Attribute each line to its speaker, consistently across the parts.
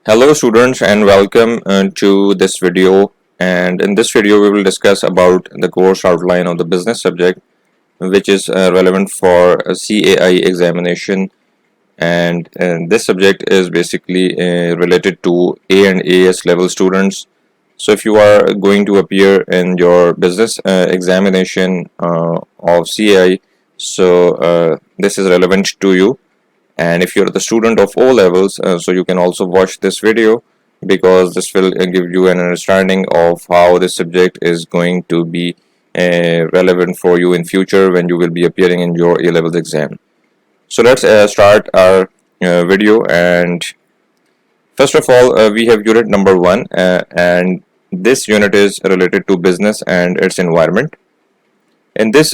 Speaker 1: Hello students and welcome to this video, and in this video we will discuss about the course outline of the business subject which is relevant for a CAIE examination, and this subject is basically related to A and AS level students. So if you are going to appear in your business examination of CAIE, this is relevant to you. And if you're the student of O levels, so you can also watch this video because this will give you an understanding of how this subject is going to be relevant for you in future when you will be appearing in your A levels exam. So let's start our video. And first of all, we have unit number 1, and this unit is related to business and its environment. In this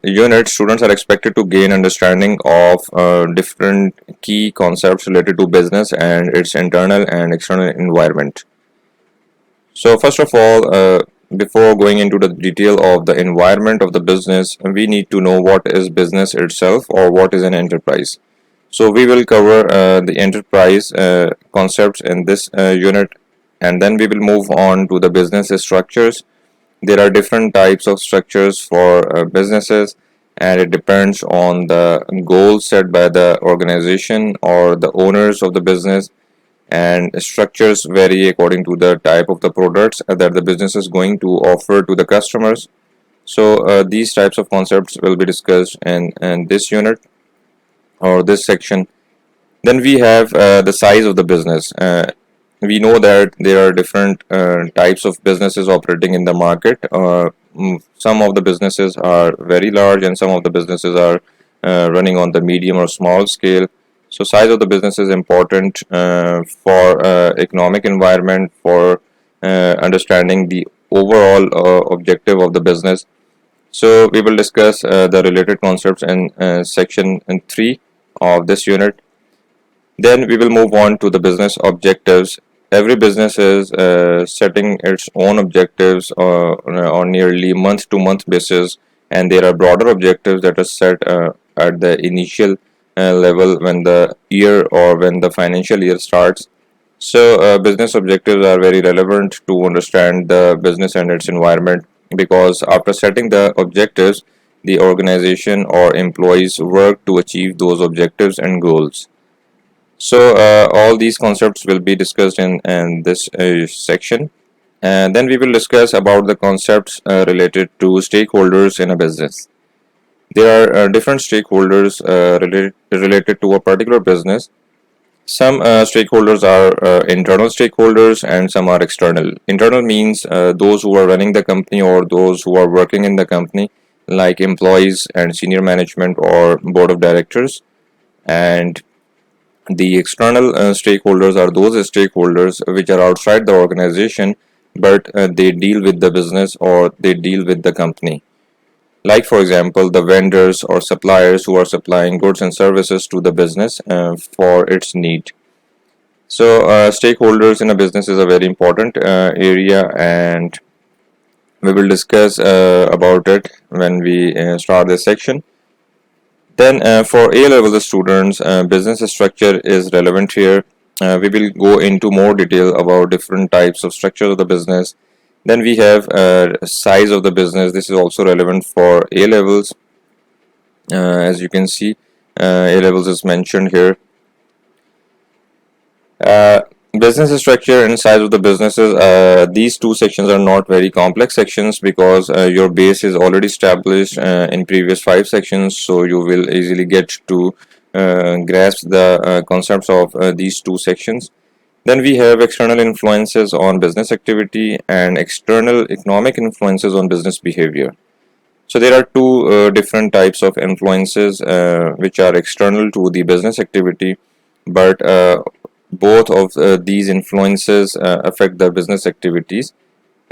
Speaker 1: unit, students are expected to gain understanding of different key concepts related to business and its internal and external environment. So first of all, before going into the detail of the environment of the business, we need to know what is business itself or what is an enterprise. So we will cover the enterprise concepts in this unit, and then we will move on to the business structures. There are different types of structures for businesses, and it depends on the goals set by the organization or the owners of the business, and structures vary according to the type of the products that the business is going to offer to the customers. So these types of concepts will be discussed in this unit or this section. Then we have the size of the business. We know that there are different types of businesses operating in the market. Some of the businesses are very large and some of the businesses are running on the medium or small scale. So size of the business is important for economic environment, for understanding the overall objective of the business. So we will discuss the related concepts in section 3 of this unit. Then we will move on to the business objectives. Every business is setting its own objectives on nearly month-to-month basis, and there are broader objectives that are set at the initial level when the year or when the financial year starts. So business objectives are very relevant to understand the business and its environment, because after setting the objectives, the organization or employees work to achieve those objectives and goals. So all these concepts will be discussed in this section, and then we will discuss about the concepts related to stakeholders in a business. There are different stakeholders related to a particular business. Some stakeholders are internal stakeholders and some are external. Internal means those who are running the company or those who are working in the company, like employees and senior management or board of directors. And the external stakeholders are those stakeholders which are outside the organization, but they deal with the business or they deal with the company. Like for example, the vendors or suppliers who are supplying goods and services to the business for its need. So stakeholders in a business is a very important area, and we will discuss about it when we start this section. Then for A level students, business structure is relevant here. We will go into more detail about different types of structures of the business. Then we have size of the business. This is also relevant for A levels. As you can see, A levels is mentioned here. Business structure and size of the businesses, these two sections are not very complex sections because your base is already established in previous 5 sections, so you will easily get to grasp the concepts of these two sections. Then we have external influences on business activity and external economic influences on business behavior. So there are two different types of influences which are external to the business activity, but both of these influences affect the business activities.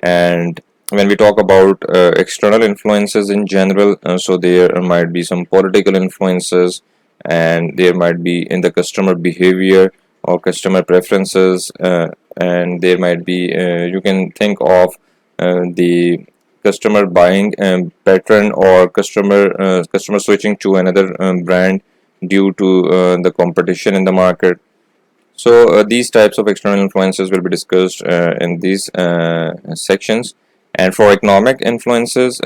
Speaker 1: And when we talk about external influences in general, so there might be some political influences, and there might be in the customer behavior or customer preferences, and there might be you can think of the customer buying pattern or customer switching to another brand due to the competition in the market. So these types of external influences will be discussed in these sections. And for economic influences,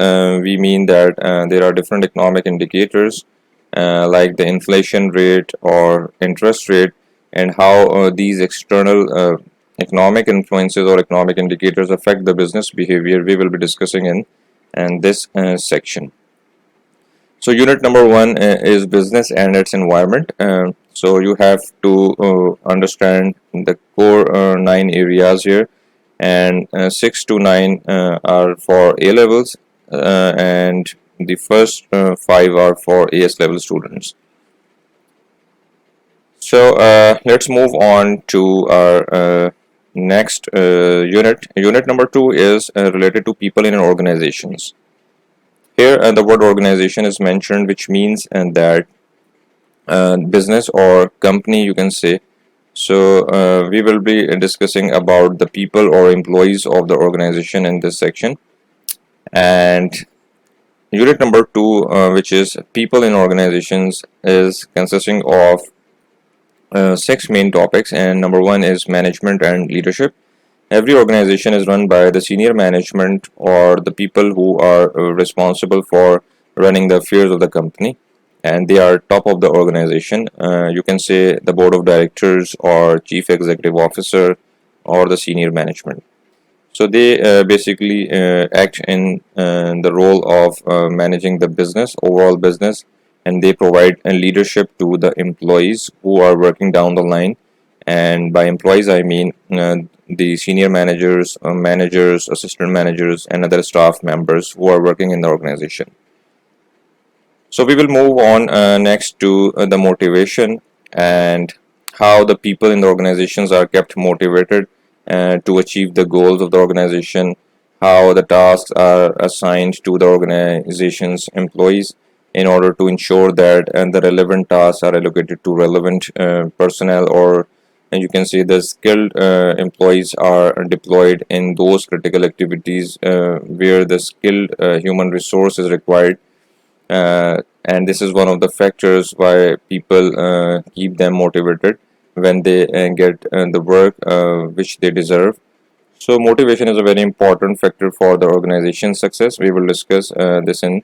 Speaker 1: we mean that there are different economic indicators like the inflation rate or interest rate, and how these external economic influences or economic indicators affect the business behavior we will be discussing in this section. So unit number one is business and its environment. So you have to understand the core 9 areas here, and 6 to 9 are for A levels, and the first 5 are for AS level students. So let's move on to our next unit. Unit number 2 is related to people in organizations. Here the word organization is mentioned, which means that business or company, you can say. So we will be discussing about the people or employees of the organization in this section. And unit number 2, which is people in organizations, is consisting of 6 main topics, and number 1 is management and leadership. Every organization is run by the senior management or the people who are responsible for running the affairs of the company, and they are top of the organization. You can say the board of directors or chief executive officer or the senior management. So they basically act in the role of managing the business, overall business, and they provide a leadership to the employees who are working down the line. And by employees, I mean the senior managers, managers, assistant managers, and other staff members who are working in the organization. So we will move on next to the motivation and how the people in the organizations are kept motivated to achieve the goals of the organization, how the tasks are assigned to the organization's employees in order to ensure that the relevant tasks are allocated to relevant personnel, or and you can say the skilled employees are deployed in those critical activities where the skilled human resource is required. And this is one of the factors why people keep them motivated when they get the work which they deserve. So motivation is a very important factor for the organization's success. We will discuss this in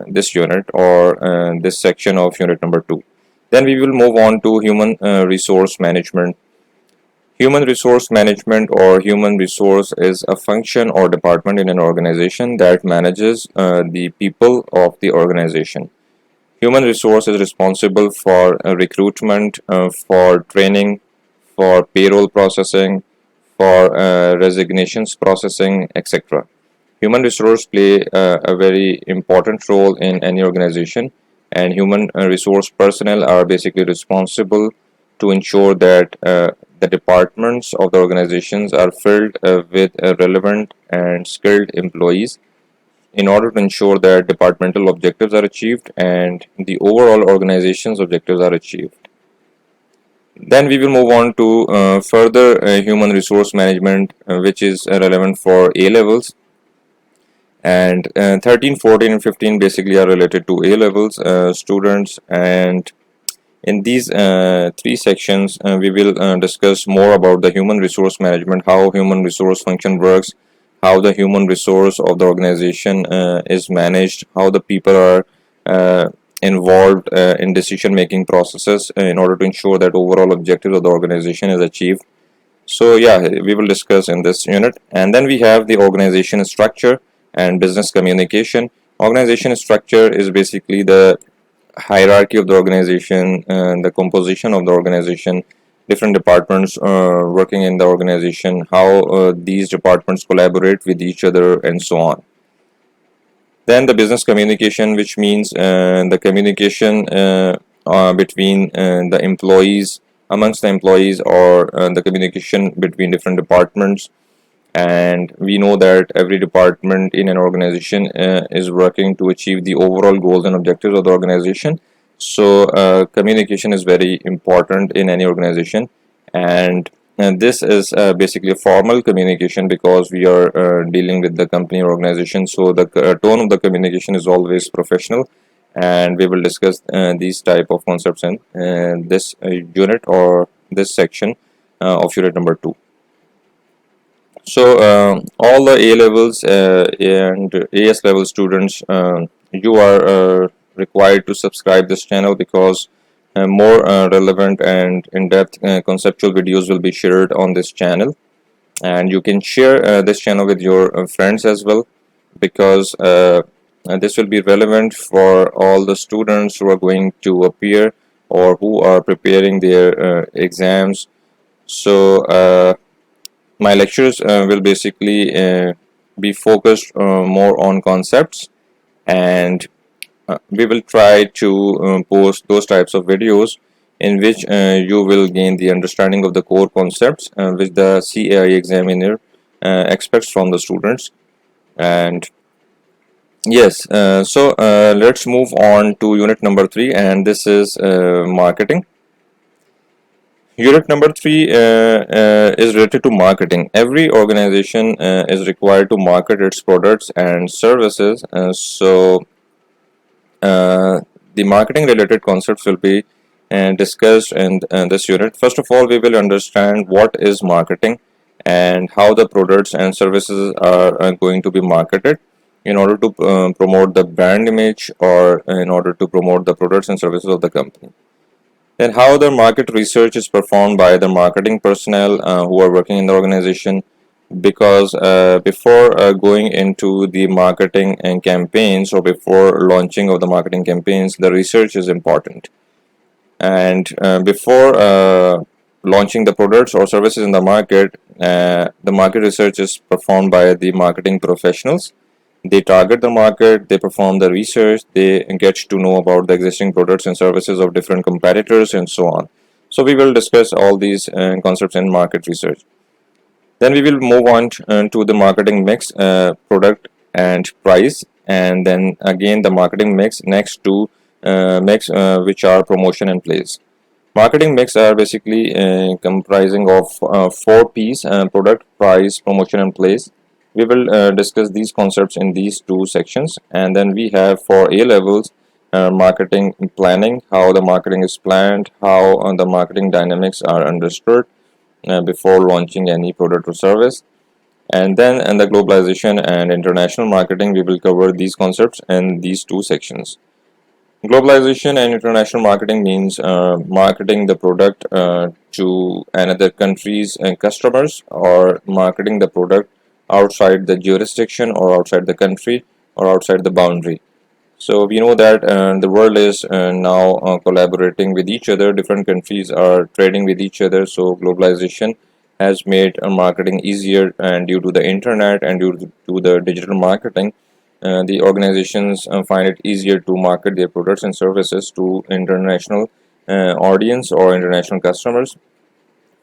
Speaker 1: this unit, or this section of unit number 2. Then we will move on to human resource management. Human resource management or human resource is a function or department in an organization that manages the people of the organization. Human resource is responsible for recruitment, for training, for payroll processing, for resignations processing, etc. Human resource play a very important role in any organization, and human resource personnel are basically responsible to ensure that the departments of the organizations are filled with relevant and skilled employees in order to ensure that departmental objectives are achieved and the overall organization's objectives are achieved. Then we will move on to further human resource management, which is relevant for A levels. And 13, 14, and 15 basically are related to A levels students. And in these 3 sections, we will discuss more about the human resource management, how human resource function works, how the human resource of the organization is managed, how the people are involved in decision making processes in order to ensure that overall objectives of the organization is achieved. So yeah, we will discuss in this unit. And then we have the organization structure and business communication. Organization structure is basically the hierarchy of the organization, the composition of the organization, different departments working in the organization, how these departments collaborate with each other, and so on. Then the business communication, which means the communication between the employees, amongst the employees, or the communication between different departments. And we know that every department in an organization is working to achieve the overall goals and objectives of the organization. So communication is very important in any organization, and this is basically a formal communication because we are dealing with the company or organization. So the tone of the communication is always professional, and we will discuss these type of concepts in this unit or this section of unit number 2. So all the A levels and AS level students, you are required to subscribe this channel, because more relevant and in-depth conceptual videos will be shared on this channel, and you can share this channel with your friends as well, because this will be relevant for all the students who are going to appear or who are preparing their exams. So my lectures will basically be focused more on concepts, and we will try to post those types of videos in which you will gain the understanding of the core concepts which the CAIE examiner expects from the students. And yes, so let's move on to unit number 3, and this is marketing. Unit number 3 is related to marketing. Every organization is required to market its products and services. Uh, the marketing related concepts will be discussed in this unit. First of all, we will understand what is marketing and how the products and services are going to be marketed in order to promote the brand image, or in order to promote the products and services of the company. Then how the market research is performed by the marketing personnel who are working in the organization, because before going into the marketing and campaigns, or before launching of the marketing campaigns, the research is important. And before launching the products or services in the market, the market research is performed by the marketing professionals. They target the market, they perform the research, they get to know about the existing products and services of different competitors, and so on. So we will discuss all these concepts in market research. Then we will move on to the marketing mix, product and price, and then again the marketing mix next to mix which are promotion and place. Marketing mix are basically comprising of 4 P's: product, price, promotion, and place. We will discuss these concepts in these 2 sections. And then we have for A levels marketing planning, how the marketing is planned, how the marketing dynamics are understood before launching any product or service. And then in the globalization and international marketing, we will cover these concepts in these 2 sections. Globalization and international marketing means marketing the product to another country's customers, or marketing the product outside the jurisdiction, or outside the country, or outside the boundary. So we know that the world is now collaborating with each other. Different countries are trading with each other. So globalization has made marketing easier, and due to the internet and due to the digital marketing, the organizations find it easier to market their products and services to international audience, or international customers,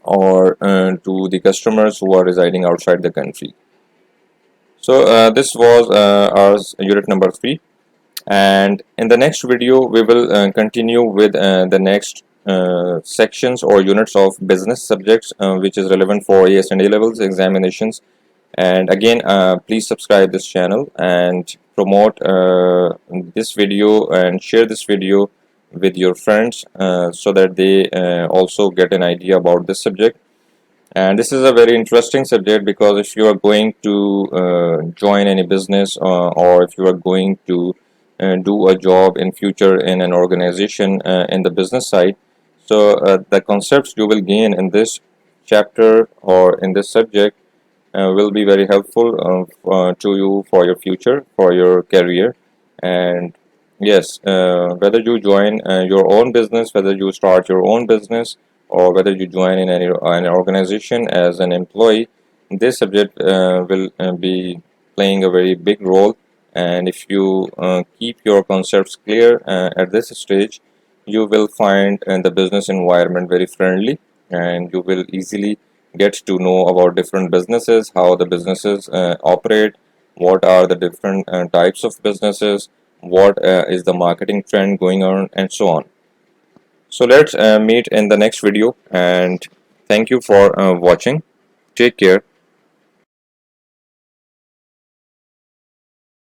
Speaker 1: or to the customers who are residing outside the country. So this was our unit number 3. And in the next video we will continue with the next sections or units of business subjects which is relevant for AS and A levels examinations. And again, please subscribe this channel and promote this video and share this video with your friends so that they also get an idea about this subject. And this is a very interesting subject, because if you are going to join any business, or if you are going to do a job in future in an organization in the business side, so the concepts you will gain in this chapter or in this subject will be very helpful to you for your future, for your career. And yes, whether you join your own business, whether you start your own business, or whether you join in an organization as an employee, this subject will be playing a very big role. And if you keep your concepts clear at this stage, you will find the business environment very friendly, and you will easily get to know about different businesses, how the businesses operate, what are the different types of businesses, what is the marketing trend going on, and so on. So let's meet in the next video, and thank you for watching. Take care.